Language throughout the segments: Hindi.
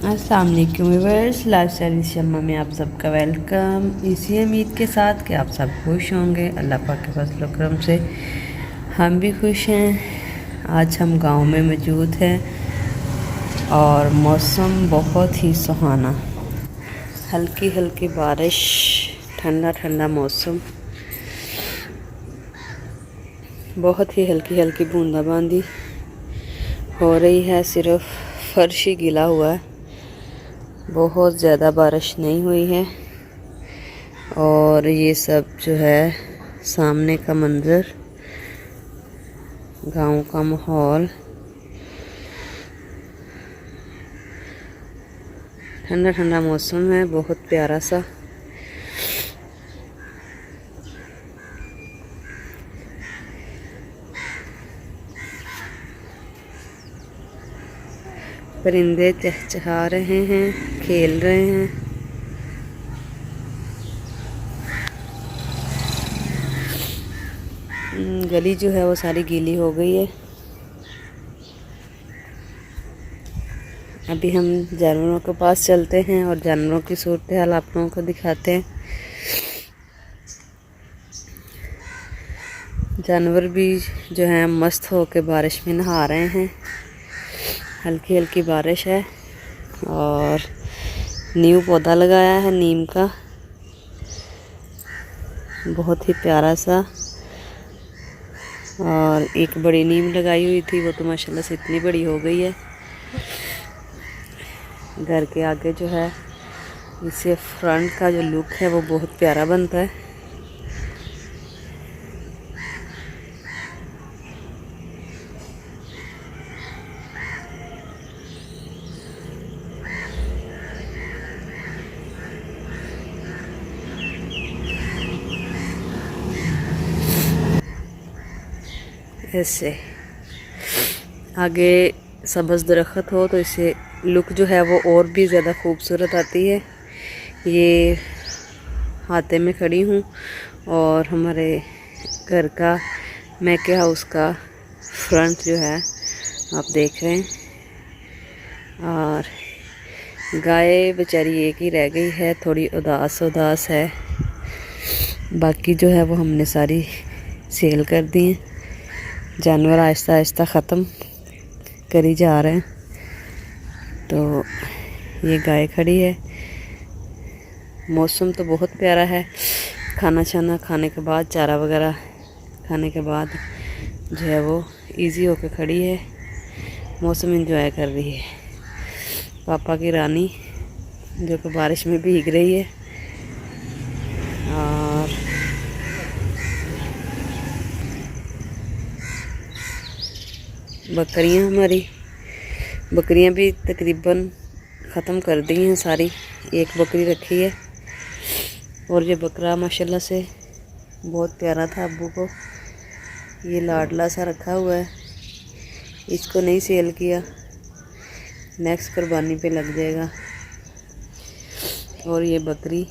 अस्सलाम वालेकुम व्यूअर्स, लाइफस्टाइल शम्मा में आप सबका वेलकम। इसी उम्मीद के साथ कि आप सब खुश होंगे। अल्लाह पाक के फजल करम से हम भी खुश हैं। आज हम गांव में मौजूद हैं और मौसम बहुत ही सुहाना, हल्की हल्की बारिश, ठंडा ठंडा मौसम, बहुत ही हल्की हल्की बूंदाबांदी हो रही है। सिर्फ फर्श ही गीला हुआ है, बहुत ज़्यादा बारिश नहीं हुई है। और ये सब जो है सामने का मंज़र, गांव का माहौल, ठंडा ठंडा मौसम है, बहुत प्यारा सा। परिंदे चहचहा रहे हैं, खेल रहे हैं। गली जो है वो सारी गीली हो गई है। अभी हम जानवरों के पास चलते हैं और जानवरों की सूरत हाल आप लोगों को दिखाते हैं। जानवर भी जो है मस्त होकर बारिश में नहा रहे हैं। हल्की हल्की बारिश है और नीम पौधा लगाया है, नीम का, बहुत ही प्यारा सा। और एक बड़ी नीम लगाई हुई थी, वो तो माशाल्लाह से इतनी बड़ी हो गई है। घर के आगे जो है, इससे फ्रंट का जो लुक है वो बहुत प्यारा बनता है। ऐसे आगे सब्ज़ दरख्त हो तो इससे लुक जो है वो और भी ज़्यादा खूबसूरत आती है। ये हाथे में खड़ी हूँ और हमारे घर का मैके हाउस का फ्रंट जो है आप देख रहे हैं। और गाय बेचारी एक ही रह गई है, थोड़ी उदास उदास है। बाकी जो है वो हमने सारी सेल कर दी हैं। जानवर आहिस्ता आहिस्ता ख़त्म करी जा रहे हैं। तो ये गाय खड़ी है। मौसम तो बहुत प्यारा है। खाना छाना खाने के बाद, चारा वगैरह खाने के बाद जो है वो इजी होकर खड़ी है, मौसम एंजॉय कर रही है। पापा की रानी जो कि बारिश में भीग रही है। और बकरियां, हमारी बकरियां भी तकरीबन ख़त्म कर दी हैं सारी। एक बकरी रखी है और ये बकरा माशाल्लाह से बहुत प्यारा था। अब्बू को ये लाडला सा रखा हुआ है, इसको नहीं सेल किया, नेक्स्ट कुर्बानी पे लग जाएगा। और ये बकरी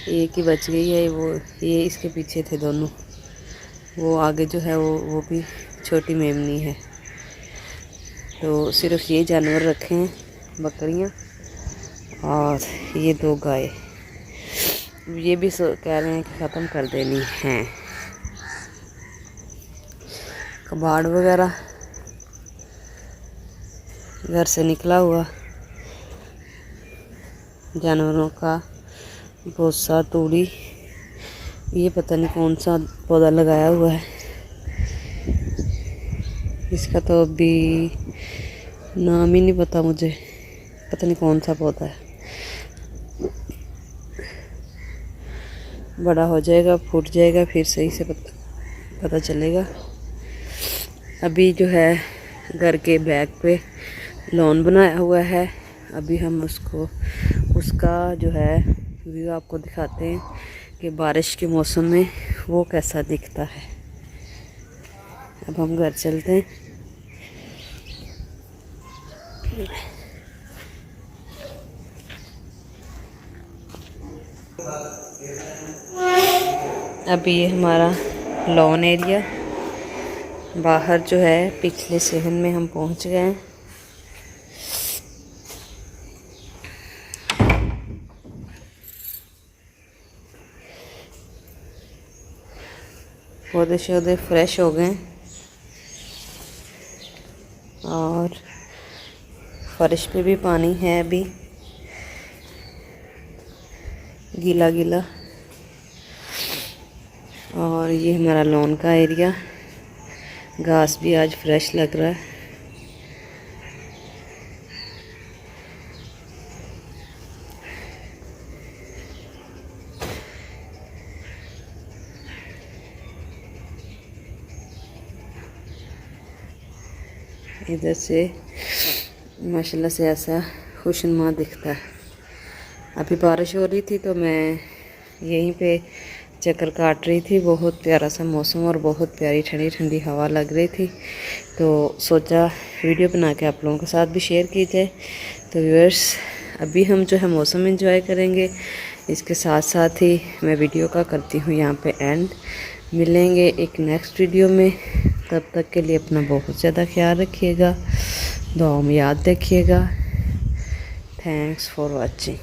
एक ही बच गई है, वो ये इसके पीछे थे दोनों। वो आगे जो है वो भी छोटी मेमनी है। तो सिर्फ ये जानवर रखे हैं, बकरियां और ये दो गाय। ये भी कह रहे हैं कि ख़त्म कर देनी है। कबाड़ वगैरह घर से निकला हुआ, जानवरों का भूसा, तूड़ी, ये पता नहीं कौन सा पौधा लगाया हुआ है। इसका तो अभी नाम ही नहीं पता मुझे, पता नहीं कौन सा पौधा है। बड़ा हो जाएगा, फूट जाएगा, फिर सही से पता चलेगा। अभी जो है घर के बैक पे लॉन बनाया हुआ है। अभी हम उसका जो है व्यू आपको दिखाते हैं कि बारिश के मौसम में वो कैसा दिखता है। अब हम घर चलते हैं। अभी ये हमारा लॉन एरिया, बाहर जो है पिछले सहन में हम पहुंच गए हैं। पौधे शौधे फ्रेश हो गए और फर्श पे भी पानी है अभी गीला गीला। और ये हमारा लॉन का एरिया, घास भी आज फ्रेश लग रहा है। इधर से माशाल्लाह से ऐसा खुशनुमा दिखता है। अभी बारिश हो रही थी तो मैं यहीं पे चक्कर काट रही थी। बहुत प्यारा सा मौसम और बहुत प्यारी ठंडी ठंडी हवा लग रही थी, तो सोचा वीडियो बना के आप लोगों के साथ भी शेयर की जाए। तो व्यूअर्स, अभी हम जो है मौसम एंजॉय करेंगे, इसके साथ साथ ही मैं वीडियो का करती हूँ यहाँ पे एंड। मिलेंगे एक नेक्स्ट वीडियो में, तब तक के लिए अपना बहुत ज़्यादा ख्याल रखिएगा, दुआ में याद रखिएगा। Thanks for watching.